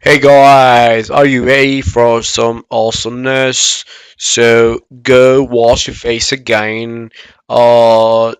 Hey guys, are you ready for some awesomeness? So go wash your face again, have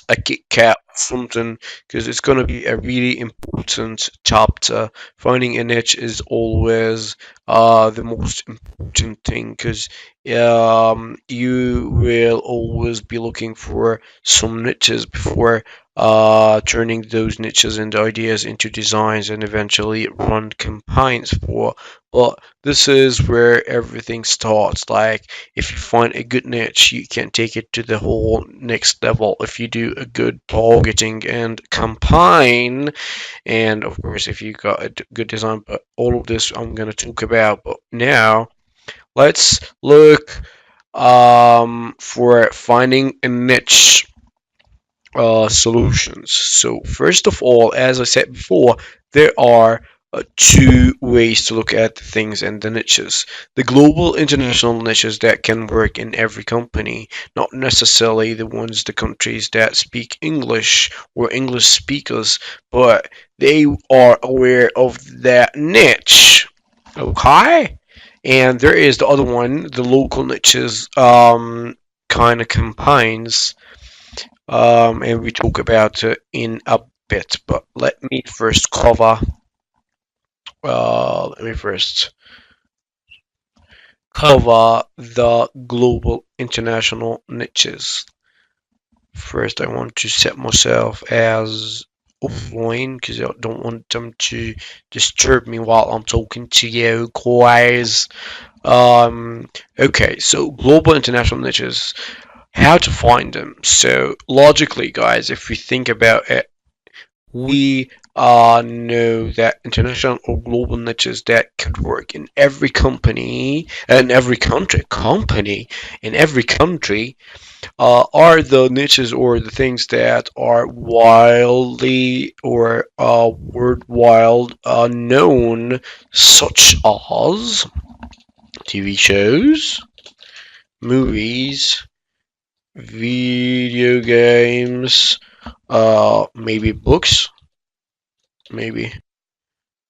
a Kit Kat or something, because it's gonna be a really important chapter. Finding a niche is always the most important thing, because you will always be looking for some niches before turning those niches and ideas into designs and eventually run campaigns for. But this is where everything starts. Like, if you find a good niche, you can take it to the whole next level if you do a good targeting and campaign. And of course, if you got a good design, but all of this I'm going to talk about. But now, let's look for finding a niche solutions. So first of all, as I said before, there are two ways to look at things and the niches. The global international niches that can work in every company, not necessarily the countries that speak English or English speakers, but they are aware of that niche. Okay? And there is the other one, the local niches kind of campaigns, and we talk about it in a bit. But let me first cover the global international niches. First, I want to set myself as offline because I don't want them to disturb me while I'm talking to you guys. Um, okay, so global international niches, how to find them. So logically, guys, if we think about it, we know that international or global niches that could work in every company and every country are the niches or the things that are wildly or worldwide known, such as TV shows, movies, video games, maybe books, maybe.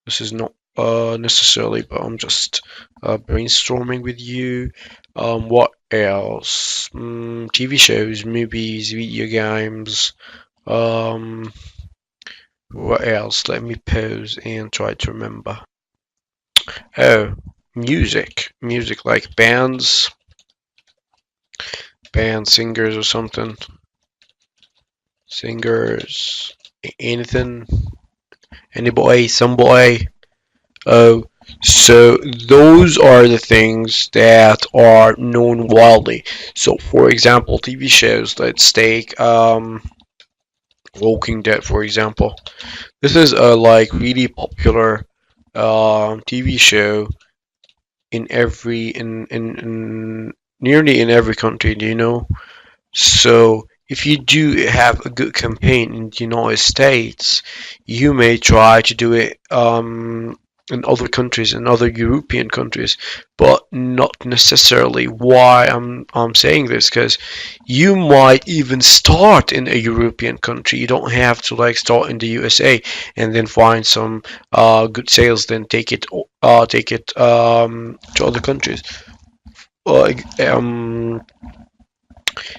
This is not necessarily, but I'm just brainstorming with you. What else? TV shows, movies, video games. Um, what else? Let me pause and try to remember. Oh, music. Music like singers or something. Singers, anything, anybody, somebody. Oh, so those are the things that are known widely. So, for example, TV shows. Let's take Walking Dead, for example. This is a like really popular TV show in nearly in every country. Do you know? So if you do have a good campaign in the United States, you may try to do it in other countries, in other European countries, but not necessarily. Why I'm saying this? Because you might even start in a European country. You don't have to like start in the USA and then find some good sales, then take it to other countries. Uh, um,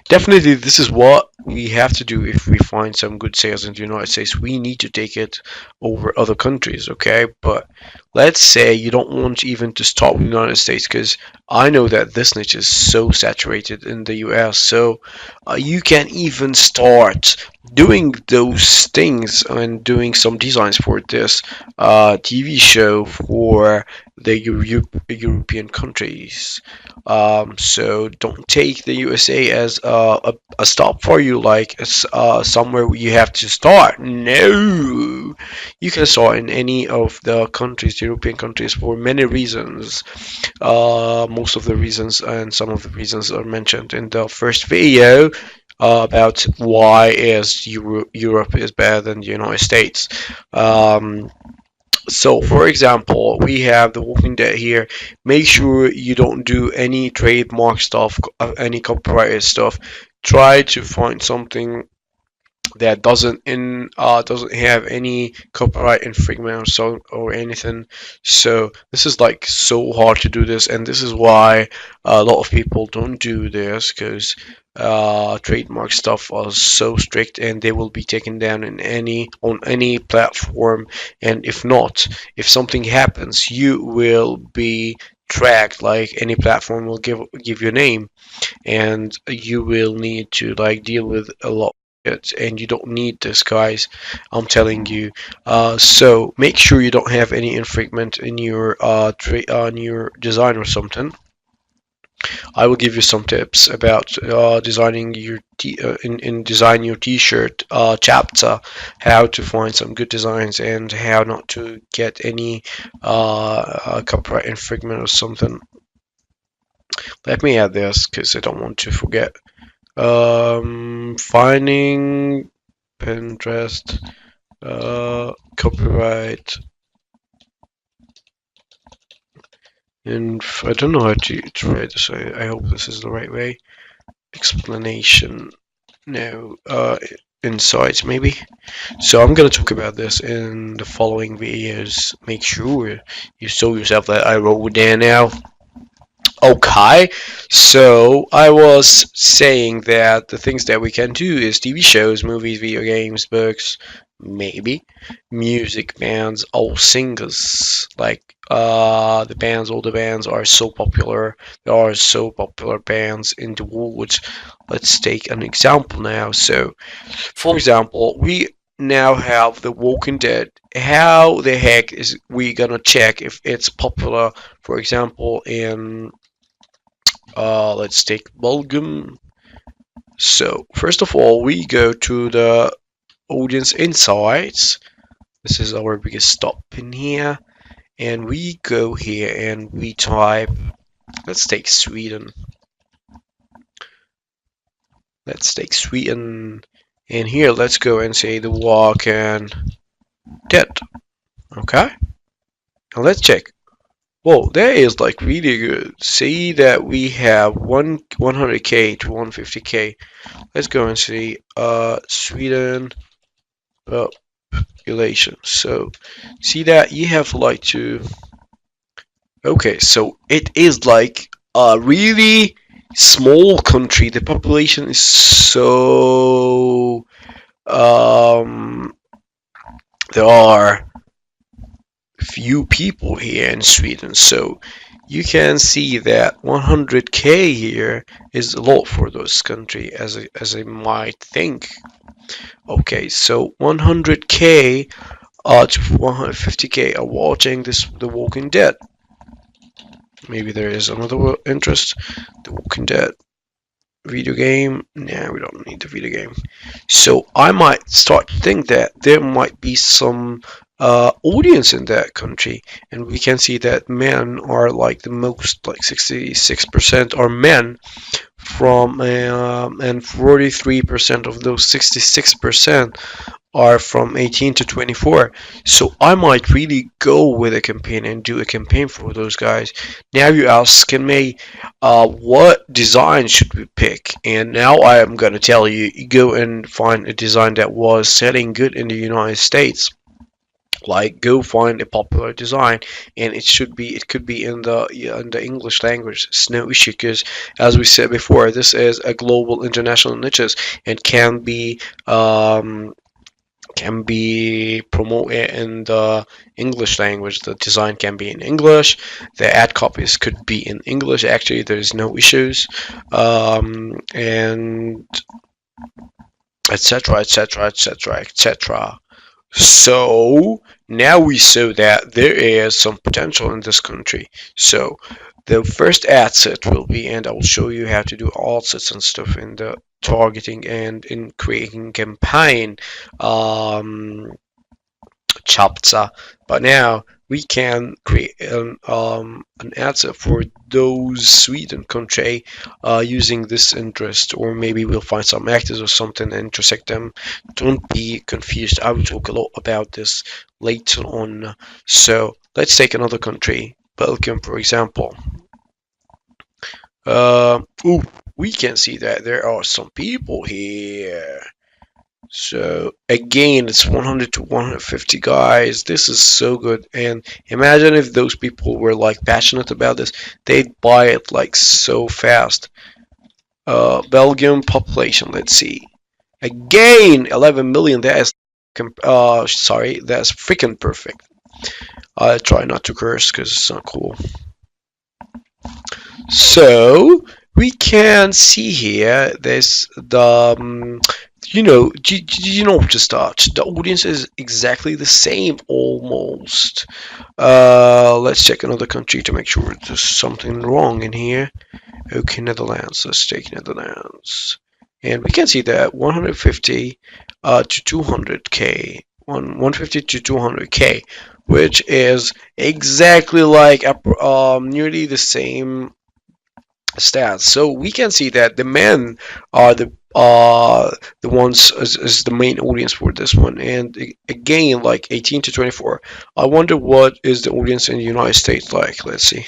Definitely, this is what we have to do if we find some good sales in the United States. We need to take it over other countries, okay? But let's say you don't want even to start with the United States because I know that this niche is so saturated in the US. So you can even start doing those things and doing some designs for this TV show for the European countries. So don't take the USA as a stop for you, like somewhere where you have to start. No, you can start in any of the countries, European countries, for many reasons. Most of the reasons and some of the reasons are mentioned in the first video about why is Europe is better than the United States. Um, so, for example, we have The Walking Dead here. Make sure you don't do any trademark stuff, any copyrighted stuff. Try to find something that doesn't have any copyright infringement or so or anything. So this is like so hard to do this, and this is why a lot of people don't do this because trademark stuff are so strict, and they will be taken down in any platform. And if not, if something happens, you will be tracked. Like any platform will give your name, and you will need to like deal with a lot of it, and you don't need this, guys. I'm telling you. So make sure you don't have any infringement in your on your design or something. I will give you some tips about designing your in design your t-shirt chapter, how to find some good designs and how not to get any copyright infringement or something. Let me add this because I don't want to forget. Finding Pinterest copyright, and I don't know how to write this. I hope this is the right way. Explanation. No. Insights maybe. So I'm gonna talk about this in the following videos. Make sure you show yourself that I wrote there now. Okay, so I was saying that the things that we can do is TV shows, movies, video games, books, maybe music, bands, all singers. Like the bands, all the bands are so popular. There are so popular bands in the world. Let's take an example now. So, for example, we now have The Walking Dead. How the heck is we gonna check if it's popular? For example, in let's take Bulgum. So first of all, we go to the audience insights. This is our biggest stop in here, and we go here and we type. Let's take Sweden. Let's take Sweden, and here let's go and say The Walking Dead. Okay, and let's check. Whoa, that is like really good. See that we have 100k to 150k. Let's go and see Sweden population. So see that you have like to. Okay, so it is like a really small country. The population is so there are few people here in Sweden. So you can see that 100k here is a lot for this country, as I might think. Okay, so 100k to 150k are watching this The Walking Dead. Maybe there is another interest. The Walking Dead video game. Nah, we don't need the video game. So I might start to think that there might be some audience in that country, and we can see that men are like the most, like 66% are men from and 43% of those 66% are from 18 to 24. So I might really go with a campaign and do a campaign for those guys. Now you asking me, what design should we pick? And now I am gonna tell you, go and find a design that was selling good in the United States. Like go find a popular design, and it could be in the English language. It's no issue because, as we said before, this is a global international niches and can be promoted in the English language. The design can be in English. The ad copies could be in English. Actually, there's no issues, and etc. etc. etc. etc. So now we saw that there is some potential in this country. So the first ad set will be, and I will show you how to do alt sets and stuff in the targeting and in creating campaign chapter. But now we can create an ad set for those Sweden country using this interest, or maybe we'll find some actors or something and intersect them. Don't be confused. I will talk a lot about this later on. So let's take another country, Belgium, for example. Ooh, we can see that there are some people here. So again, it's 100 to 150 guys. This is so good. And imagine if those people were like passionate about this, they'd buy it like so fast. Belgium population, let's see. Again, 11 million. That is, sorry, that's freaking perfect. I try not to curse because it's not cool. So we can see here there's the you know just the audience is exactly the same almost. Let's check another country to make sure there's something wrong in here. Okay, Netherlands. Let's take Netherlands, and we can see that 150 to 200k, 150 to 200k, which is exactly like nearly the same stats. So we can see that the men are the ones as the main audience for this one, and again like 18 to 24. I wonder what is the audience in the United States like. Let's see.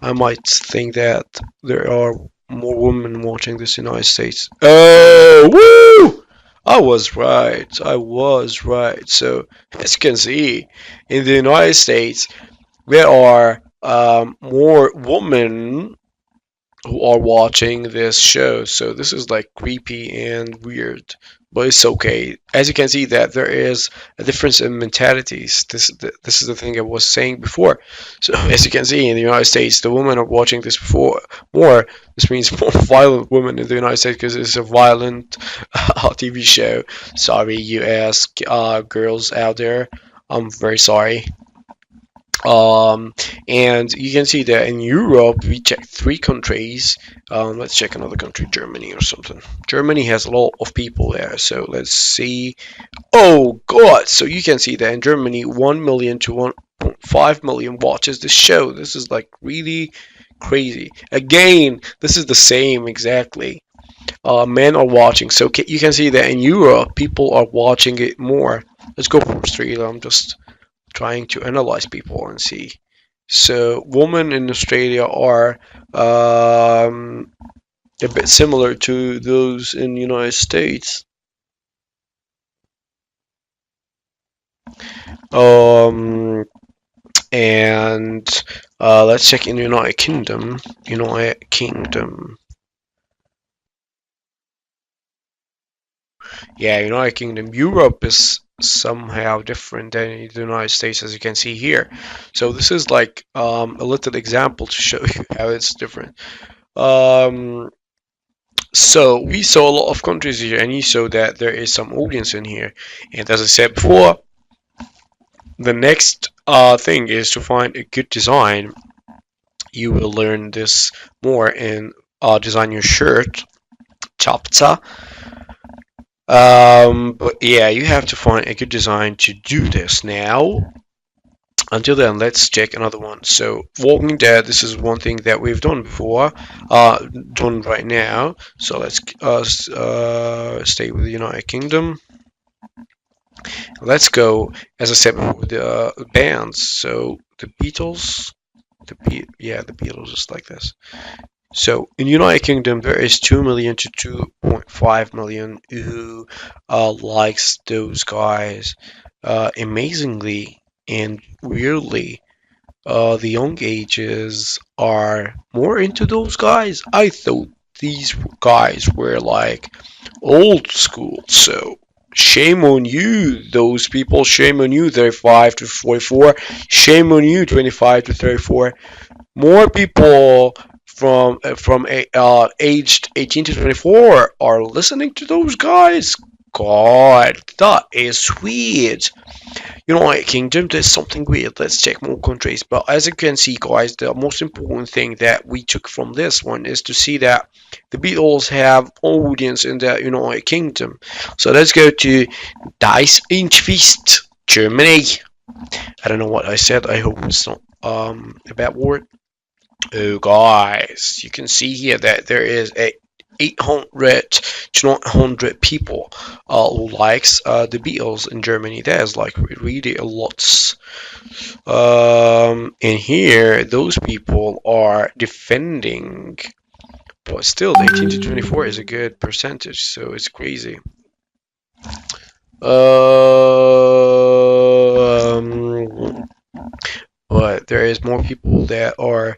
I might think that there are more women watching this in the United States. Oh, woo! I was right. I was right. So as you can see, in the United States, there are more women who are watching this show. So this is like creepy and weird, but it's okay. As you can see, that there is a difference in mentalities. This is the thing I was saying before. So as you can see, in the United States, the women are watching this before more. This means more violent women in the United States because it's a violent TV show. Sorry, US girls out there. I'm very sorry. Um, and you can see that in Europe, we checked three countries. Let's check another country, Germany or something. Germany has a lot of people there, so let's see. Oh God! So you can see that in Germany, 1 million to 1.5 million watches the show. This is like really crazy. Again, this is the same exactly. Men are watching, so you can see that in Europe, people are watching it more. Let's go for Australia. I'm just trying to analyze people and see. So women in Australia are a bit similar to those in the United States. Um, and let's check in United Kingdom. United Kingdom. Yeah, United Kingdom. Europe is somehow different than the United States, as you can see here. So this is like a little example to show you how it's different. Um, So we saw a lot of countries here, and you saw that there is some audience in here. And as I said before, the next thing is to find a good design. You will learn this more in design your shirt chapter. But yeah, you have to find a good design to do this now. Until then, let's check another one. So, Walking Dead, this is one thing that we've done before, done right now. So let's stay with the United Kingdom. Let's go, as I said before, the bands. So the Beatles, yeah, the Beatles, just like this. So in United Kingdom, there is 2 million to 2.5 million who likes those guys. Amazingly and weirdly, the young ages are more into those guys. I thought these guys were like old school. So shame on you, those people. Shame on you, 35 to 44. Shame on you, 25 to 34. More people from aged 18 to 24 are listening to those guys. God, that is weird. United Kingdom, there's something weird. Let's check more countries. But as you can see, guys, the most important thing that we took from this one is to see that the Beatles have audience in the United Kingdom. So let's go to Dice Inchfist, Germany. I don't know what I said. I hope it's not a bad word. Oh, guys, you can see here that there is a 800 to 900 people who likes the Beatles in Germany. That is like really a lot. And here, those people are defending, but still, 18 to 24 is a good percentage, so it's crazy. Um, but there is more people that are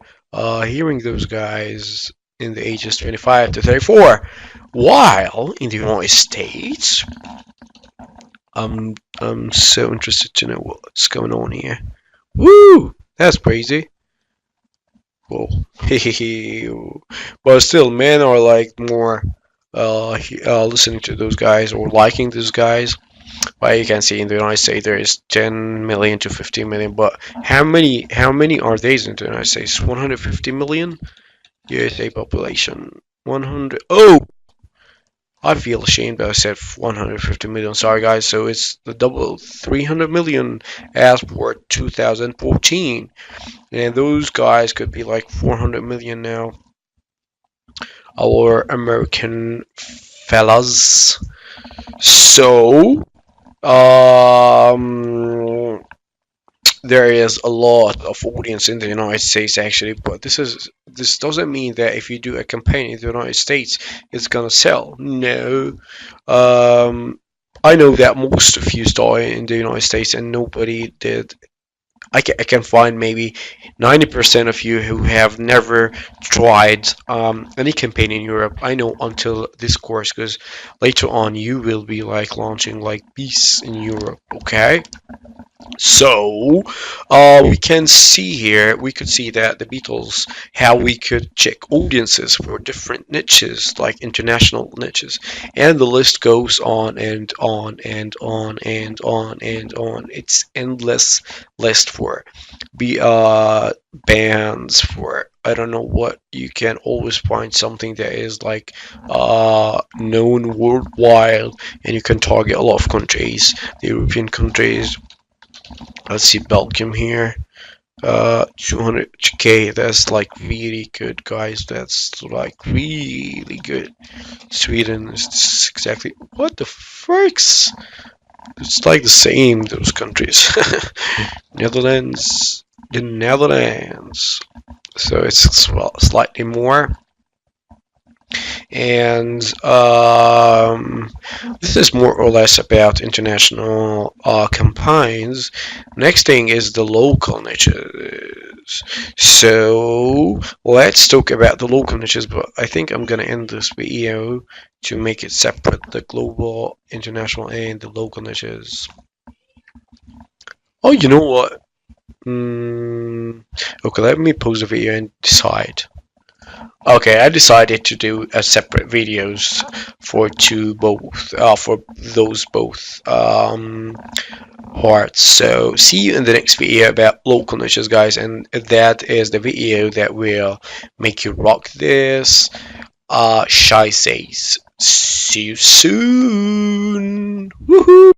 hearing those guys in the ages 25 to 34. While in the United States, I'm so interested to know what's going on here. Woo! That's crazy. Whoa. But still, men are like more listening to those guys or liking those guys. But you can see in the United States there is 10 million to 15 million. But how many are they in the United States? 150 million USA population. 100. Oh, I feel ashamed that I said 150 million. Sorry, guys. So it's the double 300 million as for 2014. And those guys could be like 400 million now. Our American fellas. So, there is a lot of audience in the United States actually, but this doesn't mean that if you do a campaign in the United States, it's gonna sell. No, um, I know that most of you started in the United States and nobody did. I can find maybe 90% of you who have never tried any campaign in Europe. I know until this course, because later on you will be like launching like beasts in Europe. Okay. So, we can see here, we could see that the Beatles, how we could check audiences for different niches, like international niches, and the list goes on and on and on and on and on. It's endless list for bands for I don't know what. You can always find something that is like known worldwide, and you can target a lot of countries, the European countries. Let's see Belgium here. 200k. That's like really good, guys. That's like really good. Sweden is exactly what the fricks. It's like the same those countries. Netherlands, the Netherlands. So it's well slightly more. And this is more or less about international campaigns. Next thing is the local niches. So let's talk about the local niches, but I think I'm gonna end this video to make it separate, the global, international, and the local niches. Oh, you know what? Okay, let me pause the video and decide. Okay, I decided to do a separate videos for those both parts. So see you in the next video about local niches, guys, and that is the video that will make you rock this. Shy says, see you soon. Woohoo!